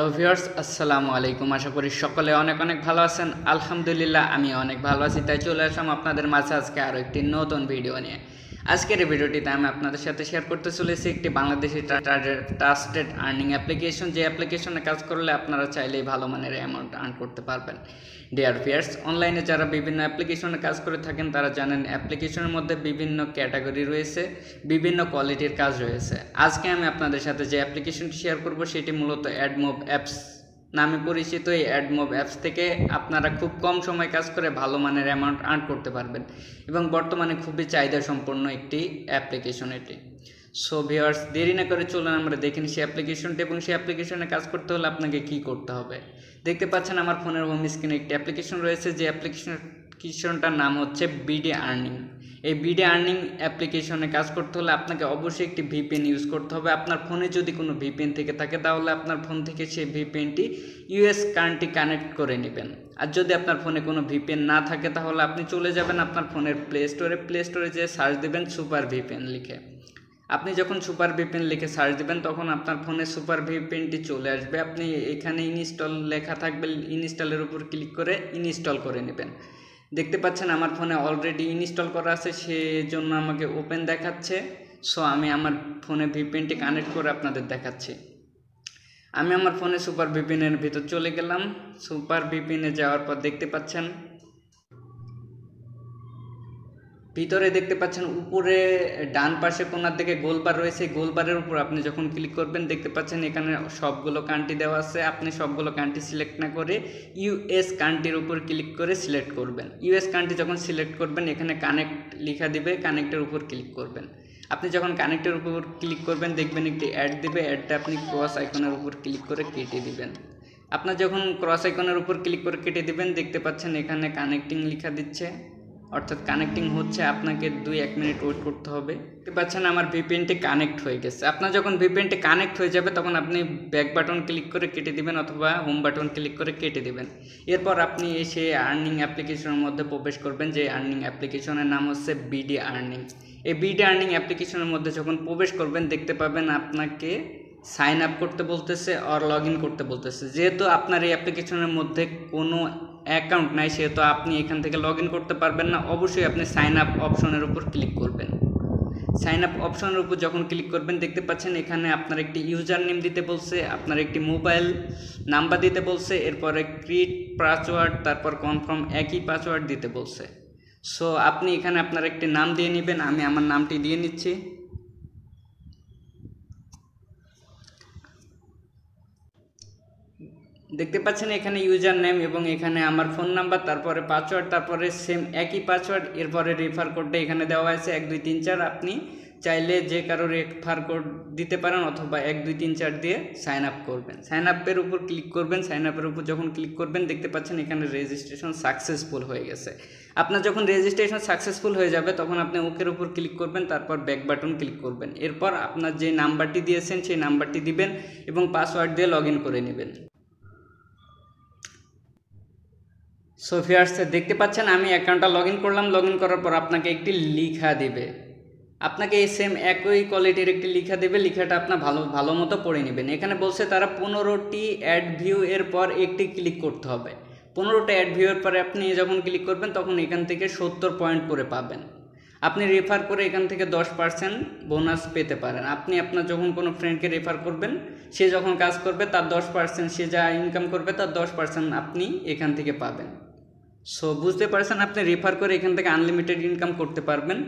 Hello viewers, আসসালামু আলাইকুম। আশা করি সকলে অনেক অনেক ভালো আছেন। আলহামদুলিল্লাহ আমি অনেক ভালো আছি। তাই চলে আসলাম আপনাদের মাঝে আজকে আরও একটি নতুন ভিডিও নিয়ে। আজকের এই ভিডিওটিতে আমি আপনাদের সাথে শেয়ার করতে চলেছি একটি বাংলাদেশি ট্রাস্টেড আর্নিং অ্যাপ্লিকেশন, যে অ্যাপ্লিকেশনে কাজ করলে আপনারা চাইলেই ভালো মানের অ্যামাউন্ট আর্ন করতে পারবেন। ডিয়ার ভিউয়ার্স, অনলাইনে যারা বিভিন্ন অ্যাপ্লিকেশনে কাজ করে থাকেন তারা জানেন অ্যাপ্লিকেশনের মধ্যে বিভিন্ন ক্যাটাগরি রয়েছে, বিভিন্ন কোয়ালিটির কাজ রয়েছে। আজকে আমি আপনাদের সাথে যে অ্যাপ্লিকেশনটি শেয়ার করব সেটি মূলত অ্যাডমোব অ্যাপস নামে পরিচিত। এই অ্যাডমোব অ্যাপস থেকে আপনারা খুব কম সময় কাজ করে ভালো মানের অ্যামাউন্ট আর্ন করতে পারবেন এবং বর্তমানে খুবই চাহিদা সম্পন্ন একটি অ্যাপ্লিকেশন এটি। সো ভিউয়ার্স, দেরি না করে চলুন আমরা দেখে নিই সেই অ্যাপ্লিকেশনটি এবং সেই অ্যাপ্লিকেশনে কাজ করতে হলে আপনাকে কী করতে হবে। দেখতে পাচ্ছেন আমার ফোনের হোম স্ক্রিনে একটি অ্যাপ্লিকেশন রয়েছে, যে অ্যাপ্লিকেশনটার নাম হচ্ছে বিডি আর্নিং। এই বিডি আর্নিং অ্যাপ্লিকেশনে কাজ করতে হলে আপনাকে অবশ্যই একটি ভিপিএন ইউজ করতে হবে। আপনার ফোনে যদি কোনো ভিপিএন থেকে থাকে তাহলে আপনার ফোন থেকে সেই ভিপিএনটি ইউএস কান্ট্রি কানেক্ট করে নেবেন। আর যদি আপনার ফোনে কোনো ভিপিএন না থাকে তাহলে আপনি চলে যাবেন আপনার ফোনের প্লে স্টোরে যেয়ে সার্চ দেবেন সুপার ভিপিএন লিখে। আপনি যখন সুপার ভিপিএন লিখে সার্চ দেবেন তখন আপনার ফোনে সুপার ভিপিএনটি চলে আসবে। আপনি এখানে ইনস্টল লেখা থাকবে, ইনস্টলের উপর ক্লিক করে ইনস্টল করে নেবেন। দেখতে পাচ্ছেন আমার ফোনে অলরেডি ইনস্টল করা আছে, সেজন্য আমাকে ওপেন দেখাচ্ছে। সো আমি আমার ফোনে ভিপিএনটি কানেক্ট করে আপনাদের দেখাচ্ছি। আমি আমার ফোনে সুপার ভিপিএনের ভিতর চলে গেলাম। সুপার ভিপিএনে যাওয়ার পর দেখতে পাচ্ছেন ভিতরে দেখতে পাচ্ছেন উপরে ডান পাশে কোণার দিকে গোলবার রয়েছে। গোলবারের উপর আপনি যখন ক্লিক করবেন দেখতে পাচ্ছেন এখানে সবগুলো কান্ট্রি দেওয়া আছে। আপনি সবগুলো কান্ট্রি সিলেক্ট না করে ইউএস কান্ট্রির উপর ক্লিক করে সিলেক্ট করবেন। ইউএস কান্ট্রি যখন সিলেক্ট করবেন এখানে কানেক্ট লেখা দিবে, কানেক্টের উপর ক্লিক করবেন। আপনি যখন কানেক্টের উপর ক্লিক করবেন দেখবেন একটি অ্যাড দিবে, অ্যাডটা আপনি ক্রস আইকনের উপর ক্লিক করে কেটে দিবেন। আপনার যখন ক্রস আইকনের উপর ক্লিক করে কেটে দিবেন দেখতে পাচ্ছেন এখানে কানেক্টিং লেখা দিচ্ছে, অর্থাৎ কানেক্টিং হচ্ছে। আপনাকে 2-1 মিনিট ওয়েট করতে হবে। দেখতে পাচ্ছেন আমার ভিপিএনটি কানেক্ট হয়ে গেছে। আপনার যখন ভিপিএনটি কানেক্ট হয়ে যাবে তখন আপনি ব্যাক বাটন ক্লিক করে কেটে দিবেন অথবা হোম বাটন ক্লিক করে কেটে দিবেন। এরপর আপনি এসে আর্নিং অ্যাপ্লিকেশনের মধ্যে প্রবেশ করবেন, যে আর্নিং অ্যাপ্লিকেশনের নাম হচ্ছে বিডি আর্নিং। এই বিডি আর্নিং অ্যাপ্লিকেশনের মধ্যে যখন প্রবেশ করবেন দেখতে পাবেন আপনাকে সাইন আপ করতে বলতেছে আর লগ ইন করতে বলতেছে। যেহেতু আপনার এই অ্যাপ্লিকেশনের মধ্যে কোনো অ্যাকাউন্ট নাই সেহেতু আপনি এখান থেকে লগ ইন করতে পারবেন না। অবশ্যই আপনি সাইন আপ অপশনের উপর ক্লিক করবেন। সাইন আপ অপশনের উপর যখন ক্লিক করবেন দেখতে পাচ্ছেন এখানে আপনার একটি ইউজার নেম দিতে বলছে, আপনার একটি মোবাইল নাম্বার দিতে বলছে, এরপরে ক্রিয়েট পাসওয়ার্ড, তারপর কনফার্ম একই পাসওয়ার্ড দিতে বলছে। সো আপনি এখানে আপনার একটি নাম দিয়ে নেবেন। আমি আমার নামটি দিয়ে নিচ্ছি। দেখতে পাচ্ছেন এখানে ইউজার নেম এবং এখানে আমার ফোন নাম্বার, তারপরে পাসওয়ার্ড, তারপরে সেম একই পাসওয়ার্ড, এরপরে রেফার কোডটা এখানে দেওয়া আছে 1 2 3 4। আপনি চাইলে যে কারো রেফার কোড দিতে পারেন অথবা 1 2 3 4 দিয়ে সাইন আপ করবেন। সাইন আপের উপর ক্লিক করবেন। সাইন আপের উপর যখন ক্লিক করবেন দেখতে পাচ্ছেন এখানে রেজিস্ট্রেশন সাকসেসফুল হয়ে গেছে। আপনার যখন রেজিস্ট্রেশন সাকসেসফুল হয়ে যাবে তখন আপনি ওকের উপর ক্লিক করবেন, তারপর ব্যাক বাটন ক্লিক করবেন। এরপর আপনার যে নাম্বারটি দিয়েছেন সেই নাম্বারটি দিবেন এবং পাসওয়ার্ড দিয়ে লগ ইন করে নেবেন। সো ভিউয়ার্স, দেখতে পাচ্ছেন আমি অ্যাকাউন্টটা লগ ইন করলাম। লগ ইন করার পর আপনাকে একটি লিখা দেবে, আপনাকে এই সেম একই কোয়ালিটির একটি লিখা দেবে। লিখাটা আপনার ভালো মতো পড়ে নেবেন। এখানে বলছে তারা 15টি অ্যাড ভিউ এর পর একটি ক্লিক করতে হবে। 15টা অ্যাড ভিউ এর পরে আপনি যখন ক্লিক করবেন তখন এখান থেকে 70 পয়েন্ট করে পাবেন। আপনি রেফার করে এখান থেকে 10% বোনাস পেতে পারেন। আপনি আপনার যখন কোনো ফ্রেন্ডকে রেফার করবেন, সে যখন কাজ করবে তার 10%, সে যা ইনকাম করবে তার 10% আপনি এখান থেকে পাবেন। সো বুঝতে পারছেন, আপনি রেফার করে এখান থেকে আনলিমিটেড ইনকাম করতে পারবেন।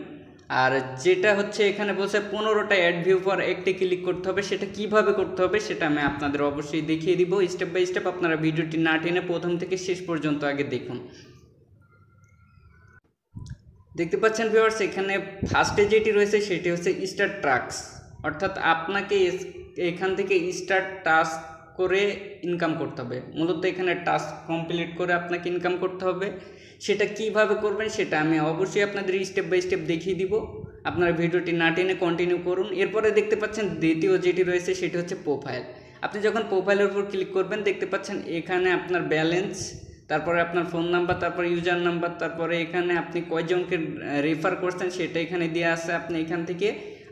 আর যেটা হচ্ছে এখানে বলছে 15টা অ্যাড ভিউ পর একটি ক্লিক করতে হবে, সেটা কিভাবে করতে হবে সেটা আমি আপনাদের অবশ্যই দেখিয়ে দিব স্টেপ বাই স্টেপ। আপনারা ভিডিওটি না টেনে প্রথম থেকে শেষ পর্যন্ত আগে দেখুন। দেখতে পাচ্ছেন ভিউয়ার্স, এখানে ফার্স্টে যেটি রয়েছে সেটি হচ্ছে স্টার্ট টাস্ক, অর্থাৎ আপনাকে এখান থেকে স্টার্ট টাস্ক করে ইনকাম করতে হবে। মূলত এখানে টাস্ক কমপ্লিট করে আপনাকে ইনকাম করতে হবে। সেটা কিভাবে করবেন সেটা আমি অবশ্যই আপনাদের স্টেপ বাই স্টেপ দেখিয়ে দিব। আপনারা ভিডিওটি না টেনে কন্টিনিউ করুন। এরপরে দেখতে পাচ্ছেন দ্বিতীয় যেটি রয়েছে সেটি হচ্ছে প্রোফাইল। আপনি যখন প্রোফাইলের উপর ক্লিক করবেন দেখতে পাচ্ছেন এখানে আপনার ব্যালেন্স, তারপরে আপনার ফোন নাম্বার, তারপরে ইউজার নাম্বার, তারপরে এখানে আপনি কয়জনকে রেফার করছেন সেটা এখানে দেওয়া আছে। আপনি এখান থেকে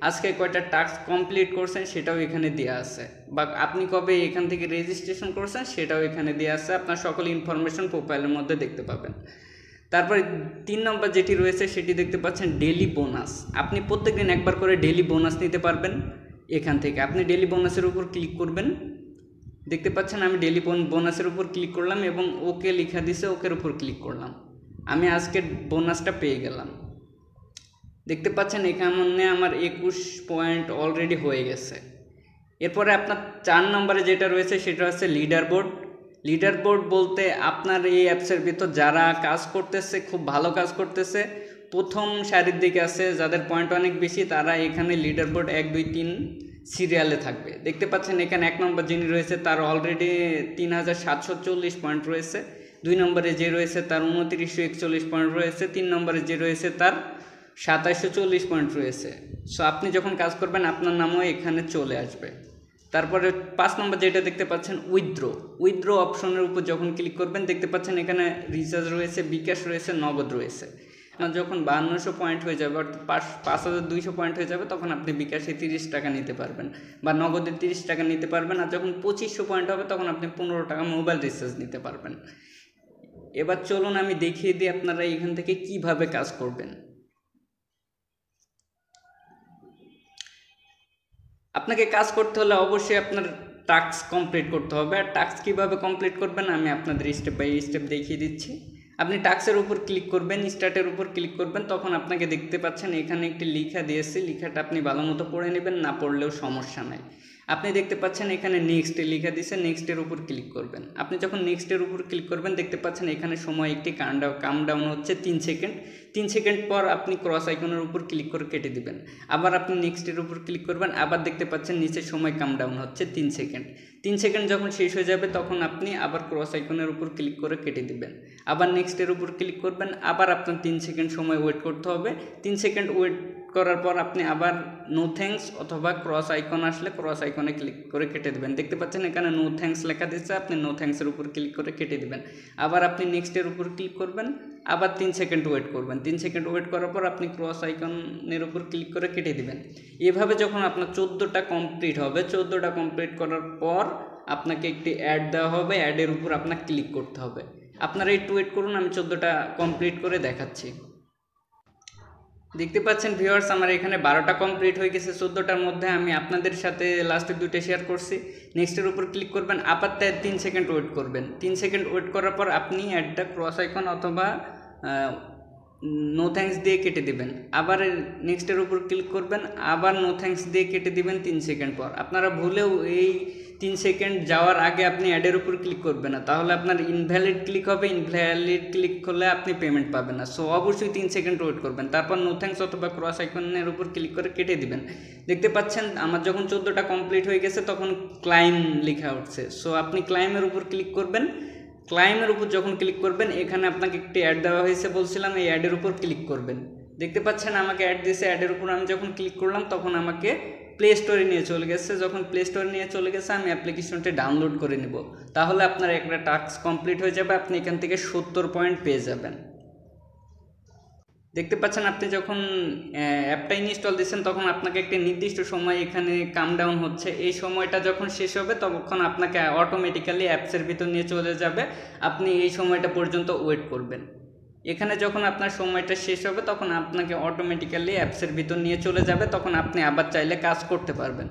আজকে কয়টা টাস্ক কমপ্লিট করছেন সেটাও এখানে দেওয়া আছে, বা আপনি কবে এখান থেকে রেজিস্ট্রেশন করছেন সেটাও এখানে দেওয়া আছে। আপনার সকল ইনফরমেশন প্রোফাইলের মধ্যে দেখতে পাবেন। তারপরে 3 নম্বর যেটি রয়েছে সেটি দেখতে পাচ্ছেন ডেলি বোনাস। আপনি প্রত্যেকদিন একবার করে ডেলি বোনাস নিতে পারবেন। এখান থেকে আপনি ডেলি বোনাসের উপর ক্লিক করবেন। দেখতে পাচ্ছেন আমি ডেলি বোনাসের উপর ক্লিক করলাম এবং ওকে লেখা দিছে, ওকের উপর ক্লিক করলাম। আমি আজকের বোনাসটা পেয়ে গেলাম। দেখতে পাচ্ছেন এখানে আমার 21 পয়েন্ট অলরেডি হয়ে গেছে। এরপরে আপনার 4 নম্বরে যেটা রয়েছে সেটা হচ্ছে লিডার বোর্ড। লিডার বোর্ড বলতে আপনার এই অ্যাপসের ভিতর যারা কাজ করতেছে, খুব ভালো কাজ করতেছে, প্রথম সারির দিকে আছে, যাদের পয়েন্ট অনেক বেশি, তারা এখানে লিডার বোর্ড 1 2 3 সিরিয়ালে থাকবে। দেখতে পাচ্ছেন এখানে 1 নম্বর যিনি রয়েছে তার অলরেডি 3740 পয়েন্ট রয়েছে। 2 নম্বরে যে রয়েছে তার 2941 পয়েন্ট রয়েছে। 3 নম্বরে যে রয়েছে তার 2740 পয়েন্ট রয়েছে। সো আপনি যখন কাজ করবেন আপনার নামও এখানে চলে আসবে। তারপরে 5 নম্বর যেটা দেখতে পাচ্ছেন উইথড্র অপশনের উপর যখন ক্লিক করবেন দেখতে পাচ্ছেন এখানে রিচার্জ রয়েছে, বিকাশ রয়েছে, নগদ রয়েছে। যখন 5200 পয়েন্ট হয়ে যাবে অর্থাৎ 5200 পয়েন্ট হয়ে যাবে তখন আপনি বিকাশে 30 টাকা নিতে পারবেন বা নগদে 30 টাকা নিতে পারবেন। আর যখন 2500 পয়েন্ট হবে তখন আপনি 15 টাকা মোবাইল রিচার্জ নিতে পারবেন। এবার চলুন আমি দেখিয়ে দিই আপনারা এখান থেকে কিভাবে কাজ করবেন। আপনাকে কাজ করতে হলে অবশ্যই আপনার টাস্ক কমপ্লিট করতে হবে। আর টাস্ক কীভাবে কমপ্লিট করবেন আমি আপনাদের স্টেপ বাই স্টেপ দেখিয়ে দিচ্ছি। আপনি টাস্কের উপর ক্লিক করবেন, স্টার্টের উপর ক্লিক করবেন, তখন আপনাকে দেখতে পাচ্ছেন এখানে একটি লেখা দিয়েছে, লেখাটা আপনি ভালো মতো পড়ে নেবেন, না পড়লেও সমস্যা নাই। আপনি দেখতে পাচ্ছেন এখানে নেক্সট লেখা দিয়েছে, নেক্সটের উপর ক্লিক করবেন। আপনি যখন নেক্সটের উপর ক্লিক করবেন দেখতে পাচ্ছেন এখানে সময় একটি কাউন্টডাউন হচ্ছে 3 সেকেন্ড। 3 সেকেন্ড পর আপনি ক্রস আইকনের উপর ক্লিক করে কেটে দিবেন। আবার আপনি নেক্সটের উপর ক্লিক করবেন, আবার দেখতে পাচ্ছেন নিচে সময় কাউন্টডাউন হচ্ছে 3 সেকেন্ড। 3 সেকেন্ড যখন শেষ হয়ে যাবে তখন আপনি আবার ক্রস আইকনের উপর ক্লিক করে কেটে দিবেন। আবার নেক্সটের উপর ক্লিক করবেন, আবার আপনার 3 সেকেন্ড সময় ওয়েট করতে হবে। 3 সেকেন্ড ওয়েট করার পর আপনি আবার নো থ্যাঙ্কস অথবা ক্রস আইকন আসলে ক্রস আইকনে ক্লিক করে কেটে দেবেন। দেখতে পাচ্ছেন এখানে নো থ্যাঙ্কস লেখা দিচ্ছে, আপনি নো থ্যাঙ্কসের উপর ক্লিক করে কেটে দিবেন। আবার আপনি নেক্সটের উপর ক্লিক করবেন, আবার 3 সেকেন্ড ওয়েট করবেন। 3 সেকেন্ড ওয়েট করার পর আপনি ক্রস আইকনের উপর ক্লিক করে কেটে দিবেন। এভাবে যখন আপনার 14টা কমপ্লিট হবে, 14টা কমপ্লিট করার পর আপনাকে একটি অ্যাড দেওয়া হবে, অ্যাডের উপর আপনাকে ক্লিক করতে হবে। আপনারা একটু ওয়েট করুন, আমি 14টা কমপ্লিট করে দেখাচ্ছি। দেখতে পাচ্ছেন ভিউয়ার্স আমার এখানে 12টা কমপ্লিট হয়ে গেছে। 14টার মধ্যে আমি আপনাদের সাথে লাস্টে 2টা শেয়ার করছি। নেক্সটের উপর ক্লিক করবেন, আবার 3 সেকেন্ড ওয়েট করবেন। 3 সেকেন্ড ওয়েট করার পর আপনি অ্যাডটা ক্রস আইকন অথবা নো থ্যাঙ্কস দিয়ে কেটে দিবেন। আবার নেক্সটের উপর ক্লিক করবেন, আবার নো থ্যাঙ্কস দিয়ে কেটে দিবেন 3 সেকেন্ড পর। আপনারা ভুলেও এই 3 সেকেন্ড যাওয়ার আগে আপনি অ্যাডের উপর ক্লিক করবেন না, তাহলে আপনার ইনভ্যালিড ক্লিক হবে। ইনভ্যালিড ক্লিক করলে আপনি পেমেন্ট পাবেন না। সো অবশ্যই 3 সেকেন্ড ওয়েট করবেন, তারপর নো থ্যাঙ্কস অথবা ক্রস আইকনের উপর ক্লিক করে কেটে দিবেন। দেখতে পাচ্ছেন আমার যখন 14টা কমপ্লিট হয়ে গেছে তখন ক্লাইম লেখা উঠছে। সো আপনি ক্লাইমের উপর ক্লিক করবেন। ক্লাইমের উপর যখন ক্লিক করবেন এখানে আপনাকে একটি অ্যাড দেওয়া হয়েছে বলছিলাম, এই অ্যাডের উপর ক্লিক করবেন। দেখতে পাচ্ছেন আমাকে অ্যাড দিয়েছে, অ্যাডের উপর আমি যখন ক্লিক করলাম তখন আমাকে প্লে স্টোরে নিয়ে চলে গেছে। যখন প্লে স্টোরে নিয়ে চলে গেছে আমি অ্যাপ্লিকেশনটি ডাউনলোড করে নেব, তাহলে আপনার একটা টাস্ক কমপ্লিট হয়ে যাবে। আপনি এখান থেকে 70 পয়েন্ট পেয়ে যাবেন। দেখতে পাচ্ছেন আপনি যখন অ্যাপটা ইনস্টল দিচ্ছেন তখন আপনাকে একটি নির্দিষ্ট সময় এখানে কাউন্টডাউন হচ্ছে। এই সময়টা যখন শেষ হবে তখন আপনাকে অটোমেটিক্যালি অ্যাপসের ভিতর নিয়ে চলে যাবে। আপনি এই সময়টা পর্যন্ত ওয়েট করবেন। এখানে যখন আপনার সময়টা শেষ হবে তখন আপনাকে অটোমেটিক্যালি অ্যাপসের ভিতর নিয়ে চলে যাবে, তখন আপনি আবার চাইলে কাজ করতে পারবেন।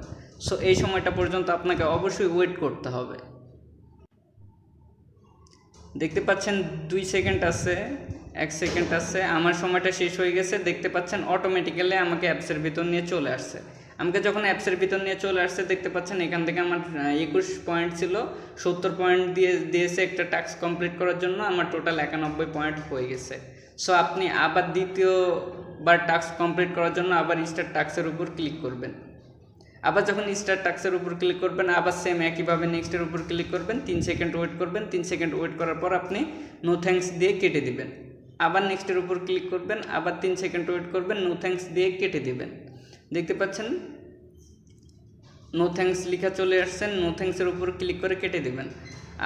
সো এই সময়টা পর্যন্ত আপনাকে অবশ্যই ওয়েট করতে হবে। দেখতে পাচ্ছেন 2 সেকেন্ড আছে, 1 সেকেন্ড আছে, আমার সময়টা শেষ হয়ে গেছে। দেখতে পাচ্ছেন অটোমেটিক্যালি আমাকে অ্যাপসের ভিতর নিয়ে চলে আসছে। আমাকে যখন অ্যাপসের ভিতর নিয়ে চলে আসছে দেখতে পাচ্ছেন এখান থেকে আমার 21 পয়েন্ট ছিল, 70 পয়েন্ট দিয়েছে একটা টাস্ক কমপ্লিট করার জন্য। আমার টোটাল 91 পয়েন্ট হয়ে গেছে। সো আপনি আবার দ্বিতীয়বার টাস্ক কমপ্লিট করার জন্য আবার স্টার্ট টাস্কের উপর ক্লিক করবেন। আবার যখন স্টার্ট টাস্কের উপর ক্লিক করবেন আবার সেম একইভাবে নেক্সটের উপর ক্লিক করবেন। 3 সেকেন্ড ওয়েট করবেন। 3 সেকেন্ড ওয়েট করার পর আপনি নো থ্যাঙ্কস দিয়ে কেটে দিবেন। আবার নেক্সটের উপর ক্লিক করবেন, আবার 3 সেকেন্ড ওয়েট করবেন, নো থ্যাঙ্কস দিয়ে কেটে দিবেন। দেখতে পাচ্ছেন নো থ্যাঙ্কস লেখা চলে আসছেন, নো থ্যাঙ্কসের উপর ক্লিক করে কেটে দিবেন।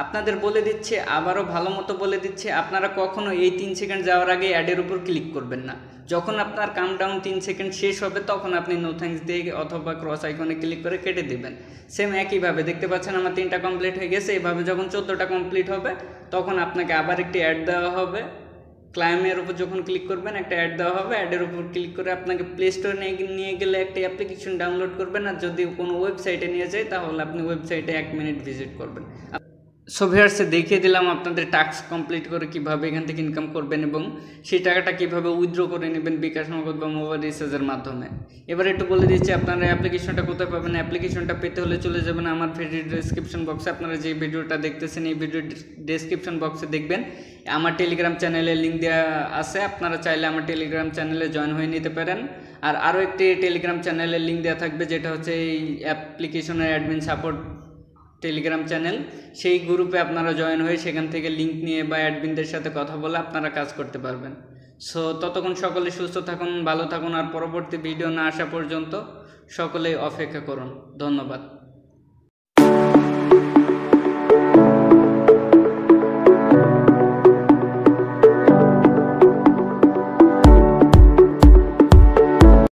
আপনাদের বলে দিচ্ছে, আবারও ভালো মতো বলে দিচ্ছে, আপনারা কখনো এই 3 সেকেন্ড যাওয়ার আগে অ্যাডের উপর ক্লিক করবেন না। যখন আপনার কাউন্টডাউন 3 সেকেন্ড শেষ হবে তখন আপনি নো থ্যাঙ্কস দিয়ে অথবা ক্রস আইকনে ক্লিক করে কেটে দেবেন। সেম একইভাবে দেখতে পাচ্ছেন আমার 3টা কমপ্লিট হয়ে গেছে। এইভাবে যখন 14টা কমপ্লিট হবে তখন আপনাকে আবার একটি অ্যাড দেওয়া হবে। ক্লাইমের উপর যখন ক্লিক করবেন একটা অ্যাড দেওয়া হবে, অ্যাডের উপর ক্লিক করে আপনাকে প্লে স্টোরে নিয়ে গেলে একটা অ্যাপ্লিকেশন ডাউনলোড করবেন। আর যদি কোনো ওয়েবসাইটে নিয়ে যায় তাহলে আপনি ওয়েবসাইটে 1 মিনিট ভিজিট করবেন। সো ভিউয়ার্স, দেখিয়ে দিলাম আপনাদের টাস্ক কমপ্লিট করে কিভাবে এখান থেকে ইনকাম করবেন এবং সেই টাকাটা কিভাবে উইথড্র করে নেবেন বিকাশ, নগদ বা মোবাইল রিচার্জের মাধ্যমে। এবার একটু বলে দিচ্ছি আপনারা অ্যাপ্লিকেশনটা কোথায় পাবেন। অ্যাপ্লিকেশনটা পেতে হলে চলে যাবেন আমার ভিডিও ডেসক্রিপশন বক্সে। আপনারা যে ভিডিওটা দেখতেছেন এই ভিডিও ডেসক্রিপশন বক্সে দেখবেন আমার টেলিগ্রাম চ্যানেলের লিঙ্ক দেওয়া আছে। আপনারা চাইলে আমার টেলিগ্রাম চ্যানেলে জয়েন হয়ে নিতে পারেন। আর আরও একটি টেলিগ্রাম চ্যানেলের লিঙ্ক দেওয়া থাকবে, যেটা হচ্ছে এই অ্যাপ্লিকেশনের অ্যাডমিন সাপোর্ট টেলিগ্রাম চ্যানেল। সেই গ্রুপে আপনারা জয়েন হয়ে সেখান থেকে লিঙ্ক নিয়ে বা অ্যাডমিনদের সাথে কথা বলে আপনারা কাজ করতে পারবেন। সো ততক্ষণ সকলে সুস্থ থাকুন, ভালো থাকুন, আর পরবর্তী ভিডিও না আসা পর্যন্ত সকলেই অপেক্ষা করুন। ধন্যবাদ।